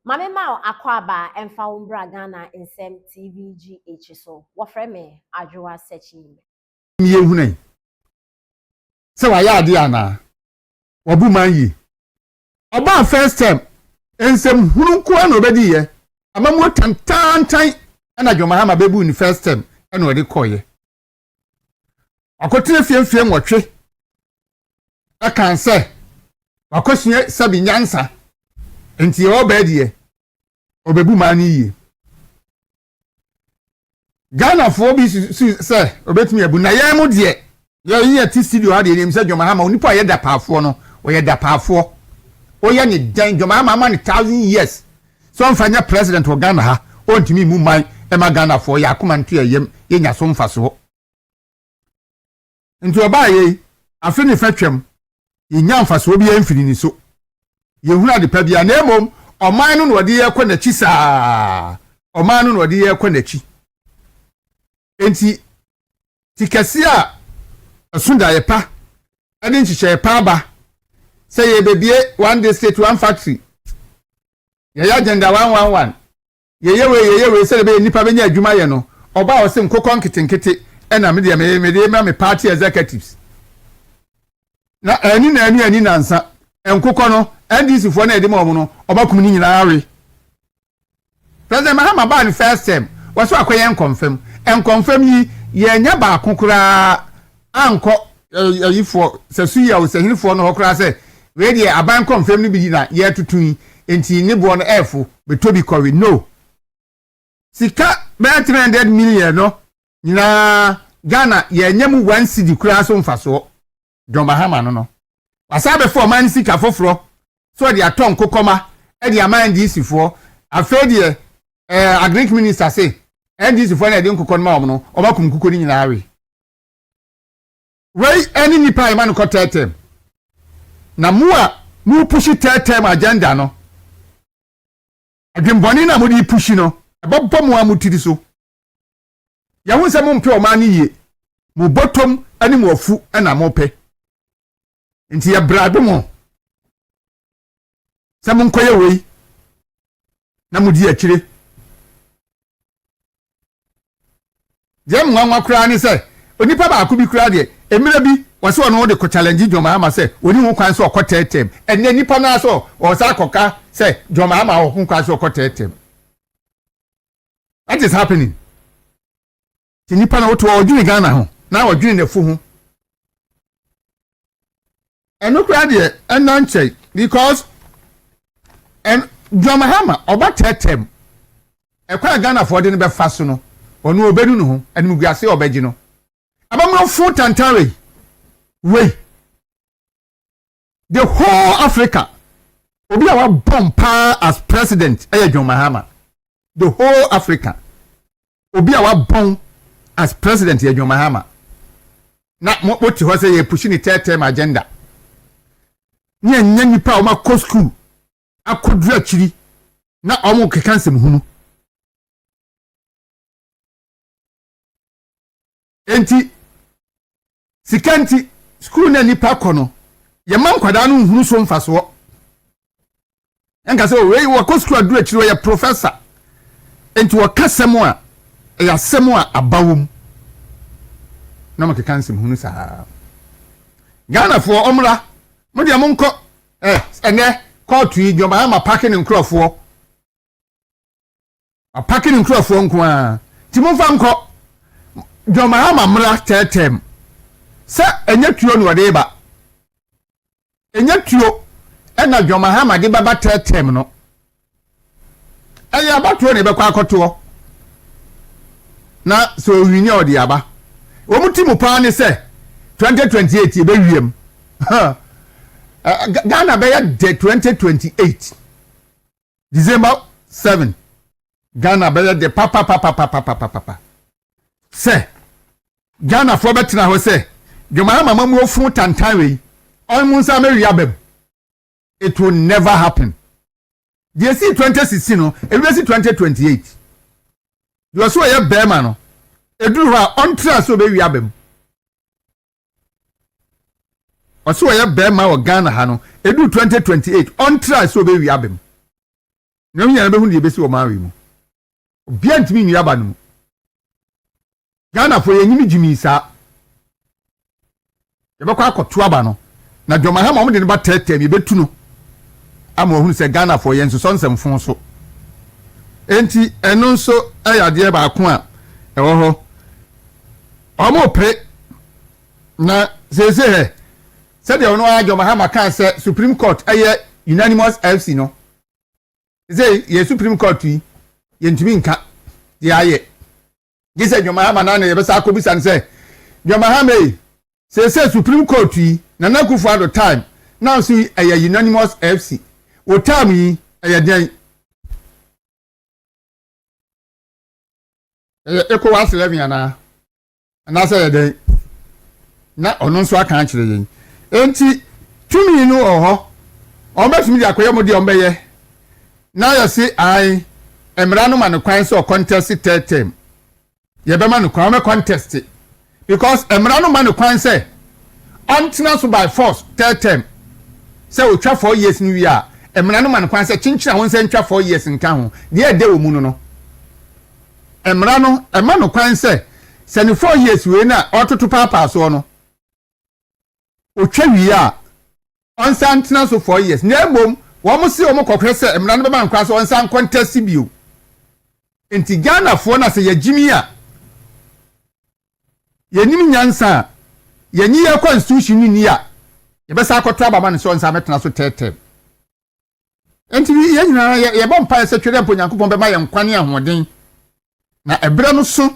Mame ma akwaba emfa umbra Ghana nsem TVGH so wofre me adwoa search ye hunai se wa ya ade ana wabu man yi oba first time ensem hunu ko na obedi ye amamu tantan na Dwomahama bebu ni first time na odi koye akotire fiemfie nwotwe aka nse wakohye sabi nyansa enti ye obedi ye obebu man yi Ghana for bi say obetumi abu na ye mu de ye yi ati studio ha de nim say Dwomahama onipa ye da paafo no o ye da paafo o ye ni dan Dwomahama ma ni 1000 years so mfanya president of Ghana ha o ntimi mu man e ma Ghana for ya akoma nto yem ye nya so mfaso nti oba ye afi ni fatwam ye nya mfaso bi ye mfiri ni so ye huna de pa bia na emom oman no no de ye kɔ nachi saa oman no no de ye kɔ nachi enti tikasi a asunda ye pa ade nchiche pa ba say ye bebie one day state one factory ye agenda 111 ye we say be nipa benya adwuma ye no oba o se nkokɔ nketenkete na me party executives na ani nansa nkokɔ no NDC fo na ede ma no oba kum ni nyina awe President Mahama ba ni first time waso akoye confirm yi ye nya ba kokura anko yifo sesu ya osehirifo no hokura se we de aban confirm ni bi na ye tutun enti ni bo no efo betobi kowe no sika be 300 million no nyina Ghana ye nya mu 1 cedi kura so mfaso Dwomahama no wasabe fo man sika foforo so de aton kokoma e de aman DC fo afedie agric minister say NDC fo na de nkokon ma no obakum kuko ni nyina awe wey any nipa man ko tetem na mu pushi tetem agenda no adwemboni na mu di pushi no abobbo mu amutiri so ya hu se mu mpe o man yie mu bottom ani mu afu na mo pe nti ya brado mo se mu nkoye wey na mu di akire Jem nwanwa kura ni se onipa ba akubi kura de emira bi wase ono de ko challenge Dwomahama se oni hu kwan so okotetem enne nipa na so o sa koka se Dwomahama ho hu kwan so okotetem. What is happening? Ti nipa na woto odwini Ghana ho na odwini na fu ho eno kura de eno nche because Dwomahama obatetem ekwa Ghana for de ne be fa so no onu obenu no ho animu guase obeji no abamro fu tantare we the whole Africa obi awa bompa as president Dwomahama the whole Africa obi awa bom as president Dwomahama na moti ho say ye push ni term agenda nya nipa o ma ko school akodru akiri na omo kekansem hunu enti sikanti school na nipa kono ye man kwada no hunu so mfaso enka se we wo school adu akiri ye professor enti wo kasemo a ya semo a abawom na mo kekansem hunu sa Ghana fo omra mo de mo nko ene court yi Dwomahama parking nkrofo a parking nkrofo nko a ti mo fa nko Dwomahama mra tetem se enye tuo no de ba enye tuo na Dwomahama de baba tetem no aya batuo ne be kwa akoto na so wini odi aba wo mutimu pa ne se 2028 e be wiem Ghana be ya de 2028 December 7 Ghana be ya de papa se Ghana for betina ho se Dwomahama mamu ofu tantanwe onmunsa me wiabem it will never happen the see 2016 no e be see 2028 you so ye bema no eduru ha on tra so be wiabem oso ye bema o Ghana ha no edu 2028 on tra so be wiabem na nya na behu de besi wo mawe mu bia ntimi nua ba no Ghana for yenyimi jimi sa yebekwa akoto aba no na dwoma ha mo de ne ba tetem yebetu no ama ohunu se Ghana for yenso so nsemfon so enti eno nso ayade ba ko a ewo ho omo pre na sese he said you know dwoma ha maka se Supreme Court aye unanimous FC no say ye Supreme Court yi yentimi nka de aye gise dwoma ha na yebesa akobisa ne se dwoma ha me say Supreme Court yi na nakufu at the time now see a unanimous FC o time yi a den eko was 11 ana say den na ono nso aka akire yen enti tumi no oho o betumi dia koye mo de o beye na ya say ai emra no man kwan so contest third term ye be man kwan me contest because emra no man kwan say antena so by force third term say o twa 4 years ni wi a emra no man kwan say chinchina won say ntwa 4 years nka ho de e de wo mu no emra no ema no kwan say se ni 4 years we na ototo papa so no o twa wi a on antena so 4 years na ebom wo mo se o mo kokre say emra no be man kwan so on san contest bio enti Ghana fo na se yagimi a yenim nyansa yenyi ye constitution ni a yebesa akoto ababa ne so nsa metena so tetem enti ye nyina ye bom pa se twere mpo Nyankopon be ma ye nkwane ahoden na ebre no so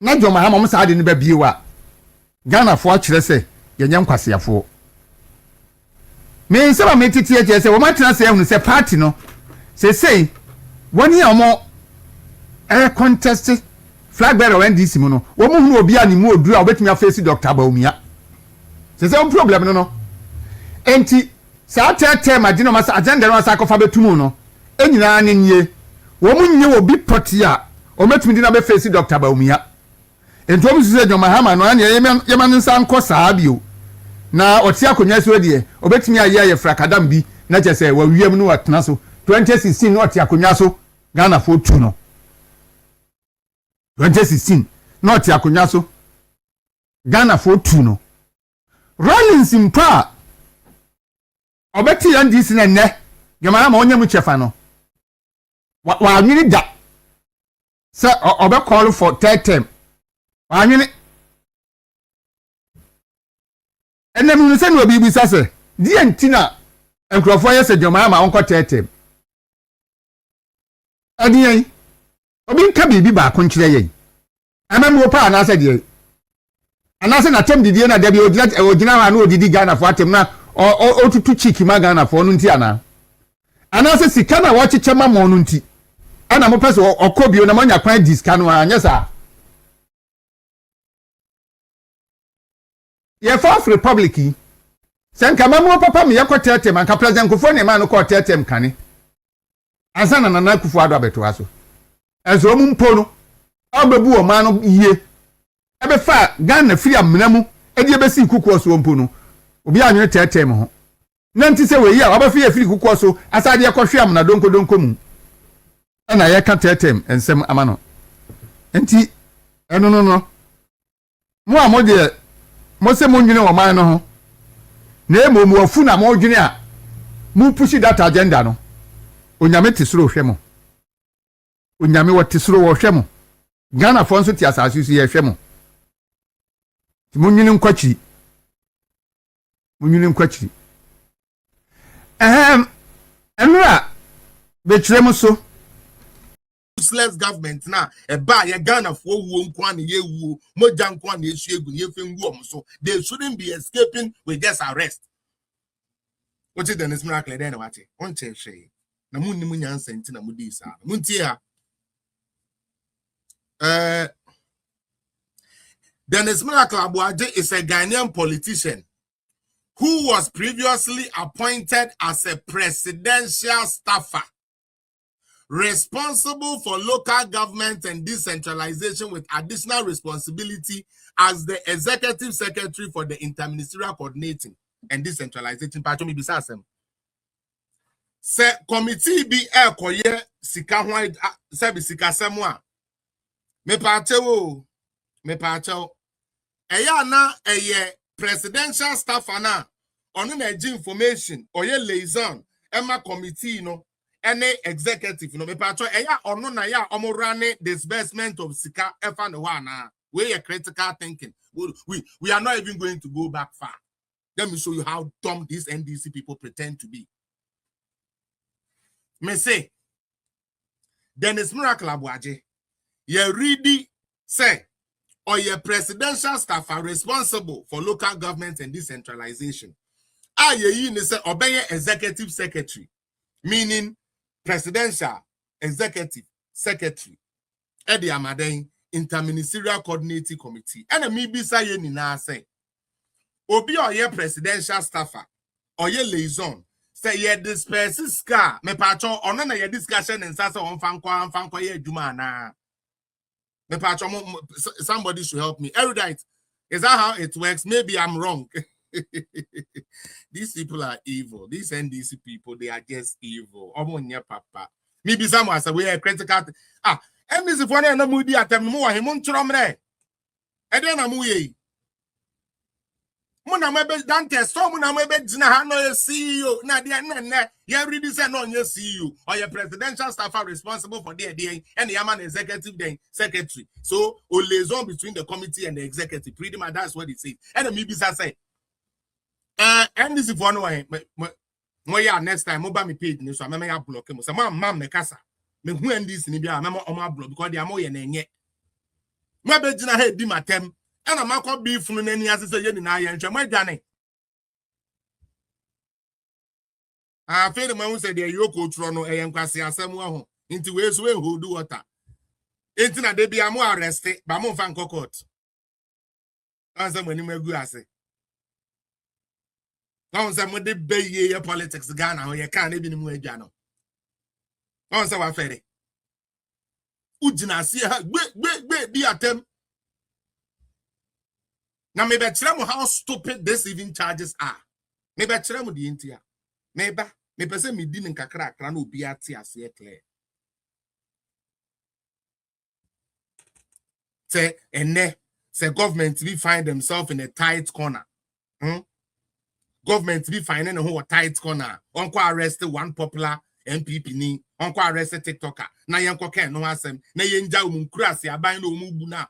na dwoma ha mom sa ade ne ba biewa Ghana fo akire se yenye nkwasiafo me nsaba metiti akire se wo matena se ehunu se party no se woni omo contest flag bearer when this mu no wo mu hunu obi ani mu oduru a obetumi afesi Dr. Baumia se problem no enti sa tete magino masa agenda no asa kofa betumu no enyina ne nie wo mu nye obi poti a ometumi di na be face Dr. Baumia enti omu sise John Mahama no ane yema nsa nko saa bio na oti akonya so de obetumi aye frakadam bi na chese wa wiem no watena so 2016 no oti akonya so Ghana for 2 no 2016 not yakonya so Ghana for 2 no Rollins mpa obeti NDC na ne gemara ma onyam chefa no wa anwini da se obe call for third term wa anwini enem no se no obi bi sase die ntina enkrofo yese gemara ma onko third term adiyen obi nka bibi ba ko nkire yen amam wo pa na ase die anase na tem didie na dabi ogina ha na odidi Ghana fo atem na otutu chiki ma Ghana fo no nti ana anase sika na wo chiche ma mo no nti ana mo pese okobio na manya kwan diska no anya sa ye Fourth Republic senka mamu papa me yakotete man ka president kufo ne man ko tete kane asana na na kufu ado abeto aso ezo mu mpo no abebu o man no iye ebe fa Ghana free amna mu edi ebesi kuku so mpo no obi anwe tete mo ho na nti se we yi a obafi ya free kuku so asade yakɔhwe amna donko mu na ye ka tete ensem amano nti eno no mo amode mo se mo nwene o man no ho na emo afu na mo dwene a mu pushi that agenda no onyame tisoro hwe mo onyame wotisoro wo hwe mo Ghana fo nso ti asase su ye hwe mo ti mo nwene nkwachi enura be kirem so useless government na ba ye Ghana fo wuo nkwa na ye wuo moja nkwa na esu egu na ye fe ngu om so they shouldn't be escaping with just arrest. What is the next miracle then what on che na munni munyansa nti na mudi sa munti ha Dennis Miracle Abuaje is a Ghanaian politician who was previously appointed as a presidential staffer responsible for local government and decentralization with additional responsibility as the executive secretary for the interministerial coordinating and decentralization. se committee bi ekoye sika ho se bi sika semu a me pa achewo eya na eye presidential staff ana ono na egi information oye liaison ema committee no any executive no me pa achewo eya ono na ya omorane disbursement of sika efa no wa na we are critical thinking. We are not even going to go back far. Let me show you how dumb these NDC people pretend to be. Me say, Dennis Miracle Abuaje, ye really say, or your presidential staff are responsible for local government and decentralization. Ye say, obey executive secretary, meaning presidential executive secretary. Edi Amadein interministerial coordinating committee. And me be say ni na say, obi or your presidential staffer or your liaison. Say ye disperse ska me patcho ono na ye discussion and sasa on fankwa ye djuma na me patcho somebody should help me. Erudite, is that how it works? Maybe I'm wrong. These people are evil. These NDC people, they are just evil. Omonya papa. Maybe someone say we are critical. NDC for na mu di atem mu wa hemu ntromre. E dey na mu ye. Muna mebe dante so muna mebe dina ha no CEO na dia na ye ready say no nye CEO or your presidential staff are responsible for there and the man executive then secretary. So a liaison between the committee and the executive. Pretty much that's what it says. And me bisa say and this is for no mo ya next time mo ba me page ni so am ya block mo say mam me kasa me hu and this ni bia me mo block because they am ye na enye mo be dina ha di matem. And I'm not be from any as I say, I am my Danny. I feel the man said, the Yoko Trono, I am Cassia Samuel, into ways where who do water. It's not they be a more arrested, but more fan cocotte. Answer when you may go as it. Now, some of the bay politics Ghana, or you can't even move Jano. Answer what Ferry. Ujina see her, wait, be at them. Now, maybe tell them how stupid this even charges are. Maybe tell them the intia. Maybe say me didn't kakra no be at here clear. Say and say government we find themselves in a tight corner. Government we finding a whole tight corner. Uncle arrested one popular MPP ni. Uncle arrested TikToker. Na yanko ken no asem. Na yenja umkrasi aban no mubu na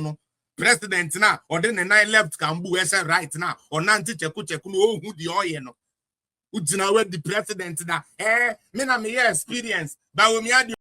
no. President now, or then the nine left can be right now, or nanti cheku no who the oil no. Ujina the president that me na me experience, but we me